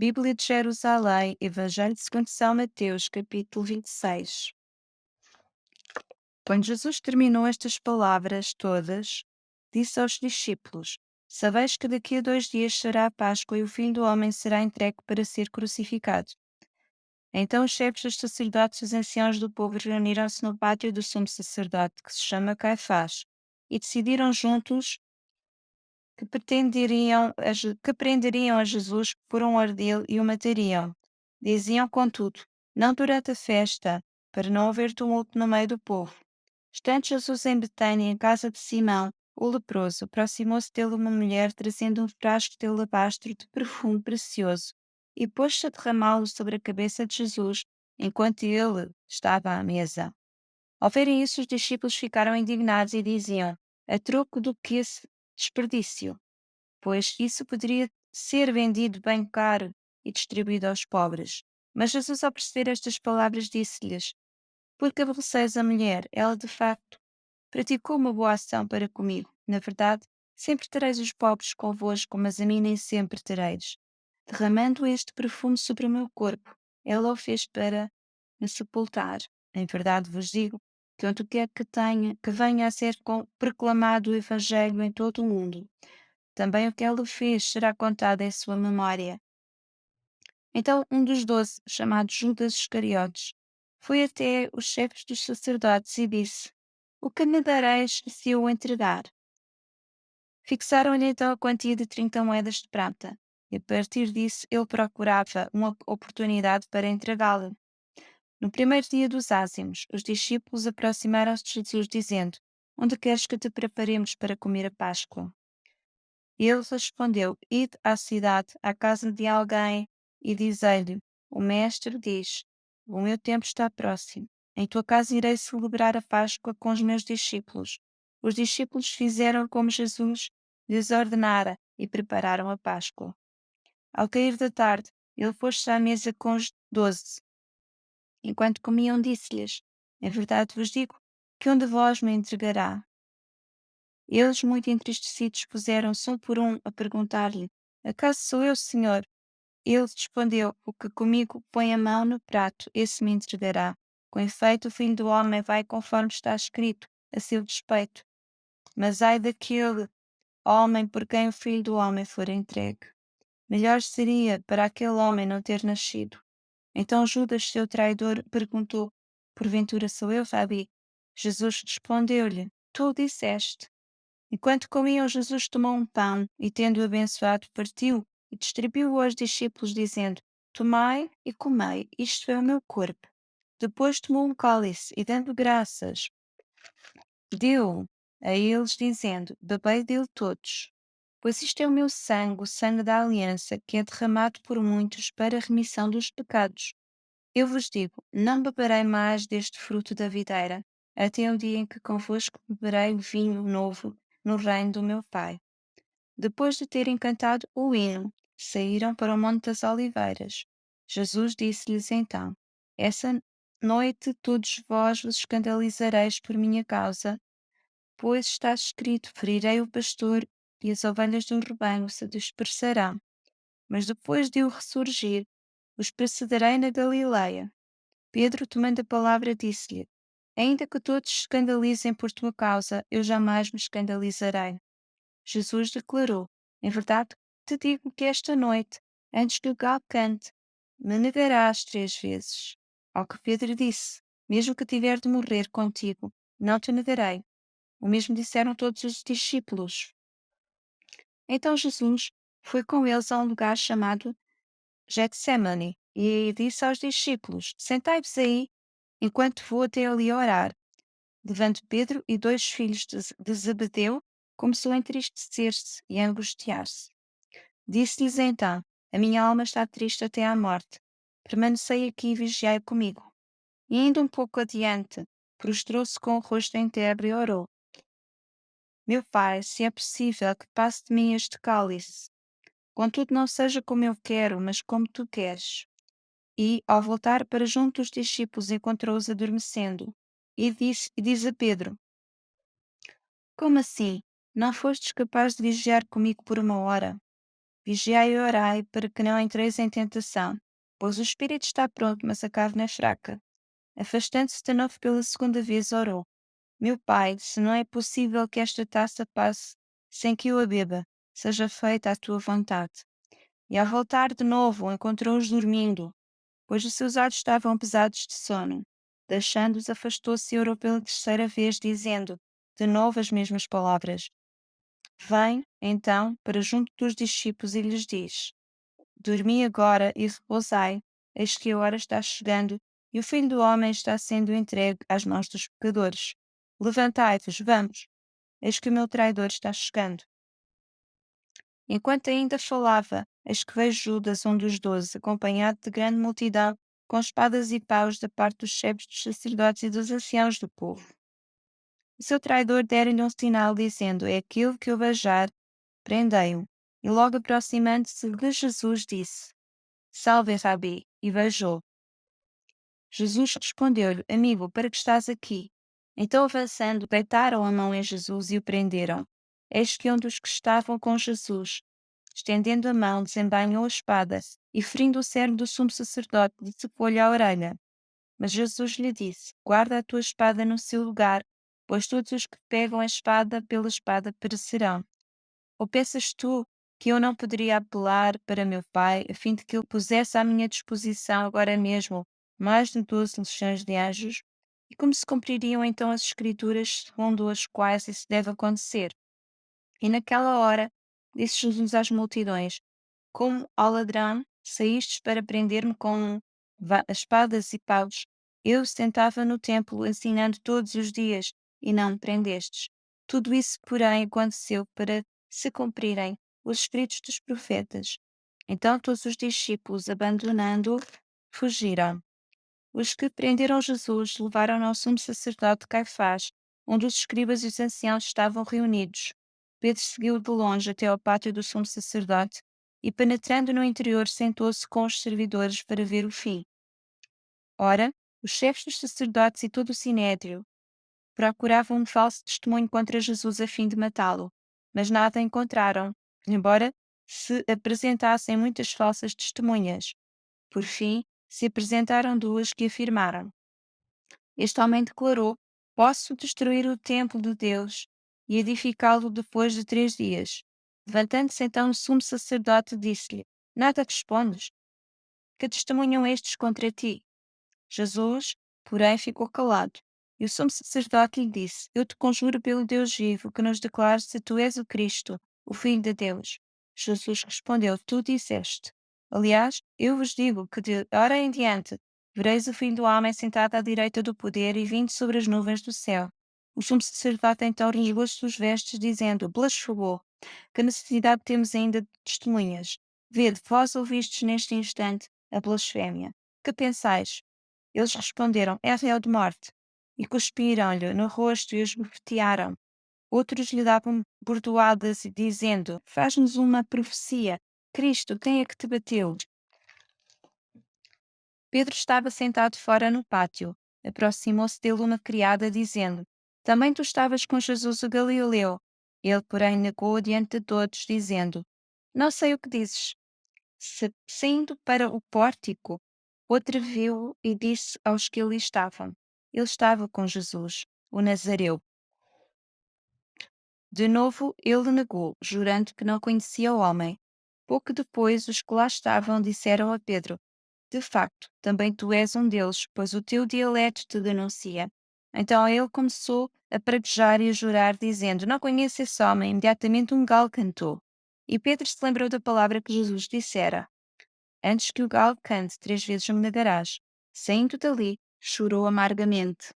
Bíblia de Jerusalém, Evangelho segundo São Mateus, capítulo 26. Quando Jesus terminou estas palavras todas, disse aos discípulos: Sabeis que daqui a 2 dias será a Páscoa e o Filho do Homem será entregue para ser crucificado. Então os chefes dos sacerdotes e os anciãos do povo reuniram-se no pátio do sumo sacerdote, que se chama Caifás, e decidiram juntos que prenderiam a Jesus por um ardil e o matariam. Diziam, contudo, não durante a festa, para não haver tumulto no meio do povo. Estando Jesus em Betânia, em casa de Simão, o leproso, aproximou-se dele uma mulher trazendo um frasco de alabastro de perfume precioso e pôs-se a derramá-lo sobre a cabeça de Jesus, enquanto ele estava à mesa. Ao verem isso, os discípulos ficaram indignados e diziam: A troco do que esse desperdício? Pois isso poderia ser vendido bem caro e distribuído aos pobres. Mas Jesus, ao perceber estas palavras, disse-lhes: Por que aborreceis a mulher? Ela, de facto, praticou uma boa ação para comigo. Na verdade, sempre tereis os pobres convosco, mas a mim nem sempre tereis. Derramando este perfume sobre o meu corpo, ela o fez para me sepultar. Em verdade vos digo que onde quer que venha a ser proclamado o Evangelho em todo o mundo, também o que ela fez será contado em sua memória. Então um dos 12, chamado Judas Iscariotes, foi até os chefes dos sacerdotes e disse: O que me dareis se eu o entregar? Fixaram-lhe então a quantia de 30 moedas de prata, e a partir disso ele procurava uma oportunidade para entregá-la. No primeiro dia dos ázimos, os discípulos aproximaram-se de Jesus, dizendo: Onde queres que te preparemos para comer a Páscoa? E ele respondeu: Ide à cidade, à casa de alguém, e dizei-lhe: O mestre diz: O meu tempo está próximo. Em tua casa irei celebrar a Páscoa com os meus discípulos. Os discípulos fizeram como Jesus lhes ordenara e prepararam a Páscoa. Ao cair da tarde, ele pôs-se à mesa com os 12. Enquanto comiam, disse-lhes: Em verdade vos digo que um de vós me entregará. Eles, muito entristecidos, puseram-se um por um a perguntar-lhe: Acaso sou eu, Senhor? Ele respondeu: O que comigo põe a mão no prato, esse me entregará. Com efeito, o Filho do Homem vai conforme está escrito, a seu despeito. Mas ai daquele homem por quem o Filho do Homem for entregue. Melhor seria para aquele homem não ter nascido. Então Judas, seu traidor, perguntou: Porventura sou eu, Rabi? Jesus respondeu-lhe: Tu o disseste. Enquanto comiam, Jesus tomou um pão e, tendo-o abençoado, partiu e distribuiu-o aos discípulos, dizendo: Tomai e comei, isto é o meu corpo. Depois tomou um cálice e, dando graças, deu a eles, dizendo: Bebei dele todos, pois isto é o meu sangue, o sangue da aliança, que é derramado por muitos para a remissão dos pecados. Eu vos digo: não beberei mais deste fruto da videira, até o dia em que convosco beberei o vinho novo no reino do meu Pai. Depois de terem cantado o hino, saíram para o Monte das Oliveiras. Jesus disse-lhes então: Essa noite todos vós vos escandalizareis por minha causa, pois está escrito: Ferirei o pastor e as ovelhas do rebanho se dispersarão. Mas depois de eu ressurgir, os precederei na Galileia. Pedro, tomando a palavra, disse-lhe: Ainda que todos se escandalizem por tua causa, eu jamais me escandalizarei. Jesus declarou: Em verdade te digo que esta noite, antes que o galo cante, me negarás 3 vezes. Ao que Pedro disse: Mesmo que tiver de morrer contigo, não te negarei. O mesmo disseram todos os discípulos. Então Jesus foi com eles a um lugar chamado Getsemane e disse aos discípulos: Sentai-vos aí, enquanto vou até ali orar. Levando Pedro e 2 filhos de Zebedeu, começou a entristecer-se e a angustiar-se. Disse-lhes então: A minha alma está triste até à morte. Permanecei aqui e vigiai comigo. E indo um pouco adiante, prostrou-se com o rosto em terra e orou: Meu Pai, se é possível que passe de mim este cálice, contudo não seja como eu quero, mas como tu queres. E, ao voltar para junto dos discípulos, encontrou-os adormecendo. E diz a Pedro: Como assim? Não fostes capaz de vigiar comigo por 1 hora? Vigiai e orai para que não entreis em tentação, pois o espírito está pronto, mas a carne é fraca. Afastando-se de novo pela segunda vez, orou: Meu pai, se não é possível que esta taça passe sem que eu a beba, seja feita a tua vontade. E ao voltar de novo, encontrou-os dormindo, pois os seus olhos estavam pesados de sono. Deixando-os, afastou-se e orou pela terceira vez, dizendo de novo as mesmas palavras. Vem, então, para junto dos discípulos e lhes diz: Dormi agora e repousai, eis que a hora está chegando, e o Filho do Homem está sendo entregue às mãos dos pecadores. Levantai-vos, vamos, eis que o meu traidor está chegando. Enquanto ainda falava, eis que veio Judas, um dos 12, acompanhado de grande multidão, com espadas e paus da parte dos chefes dos sacerdotes e dos anciãos do povo. O seu traidor dera-lhe um sinal, dizendo: É aquilo que eu beijar, prendei-o. E logo aproximando-se de Jesus, disse: Salve, Rabi, e beijou. Jesus respondeu-lhe: Amigo, para que estás aqui? Então, avançando, deitaram a mão em Jesus e o prenderam. Eis que um dos que estavam com Jesus, estendendo a mão, desembainhou a espada e, ferindo o cerne do sumo sacerdote, decepou-lhe a orelha. Mas Jesus lhe disse: Guarda a tua espada no seu lugar, pois todos os que pegam a espada pela espada perecerão. Ou pensas tu que eu não poderia apelar para meu pai, a fim de que ele pusesse à minha disposição agora mesmo mais de 12 legiões de anjos? E como se cumpririam então as Escrituras segundo as quais isso deve acontecer? E naquela hora disse Jesus às multidões: Como ao ladrão saístes para prender-me com espadas e paus, eu sentava no templo ensinando todos os dias, e não me prendestes. Tudo isso, porém, aconteceu para se cumprirem os escritos dos profetas. Então todos os discípulos, abandonando-o, fugiram. Os que prenderam Jesus levaram-no ao sumo sacerdote Caifás, onde os escribas e os anciãos estavam reunidos. Pedro seguiu de longe até ao pátio do sumo sacerdote e, penetrando no interior, sentou-se com os servidores para ver o fim. Ora, os chefes dos sacerdotes e todo o sinédrio procuravam um falso testemunho contra Jesus a fim de matá-lo, mas nada encontraram, embora se apresentassem muitas falsas testemunhas. Por fim, se apresentaram duas que afirmaram: Este homem declarou: Posso destruir o templo de Deus e edificá-lo depois de 3 dias. Levantando-se então o sumo sacerdote, disse-lhe: Nada respondes? Que testemunham estes contra ti? Jesus, porém, ficou calado. E o sumo sacerdote lhe disse: Eu te conjuro pelo Deus vivo que nos declares se tu és o Cristo, o Filho de Deus. Jesus respondeu: Tu disseste. Aliás, eu vos digo que de hora em diante vereis o Filho do Homem sentado à direita do poder e vindo sobre as nuvens do céu. O sumo sacerdote então rasgou as suas vestes, dizendo: Blasfemou. Que necessidade temos ainda de testemunhas? Vede, vós ouvistes neste instante a blasfémia. Que pensais? Eles responderam: É réu de morte. E cuspiram-lhe no rosto e os esbofetearam. Outros lhe davam bordoadas, dizendo: Faz-nos uma profecia. Cristo, quem é que te bateu? Pedro estava sentado fora no pátio. Aproximou-se dele uma criada, dizendo: Também tu estavas com Jesus o Galileu. Ele, porém, negou diante de todos, dizendo: Não sei o que dizes. Saindo para o pórtico, outra viu-o e disse aos que ali estavam: Ele estava com Jesus, o Nazareu. De novo ele negou, jurando que não conhecia o homem. Pouco depois, os que lá estavam disseram a Pedro: De facto, também tu és um deles, pois o teu dialeto te denuncia. Então ele começou a praguejar e a jurar, dizendo: Não conheço esse homem. Imediatamente um galo cantou. E Pedro se lembrou da palavra que Jesus dissera: Antes que o galo cante 3 vezes me negarás. Saindo dali, chorou amargamente.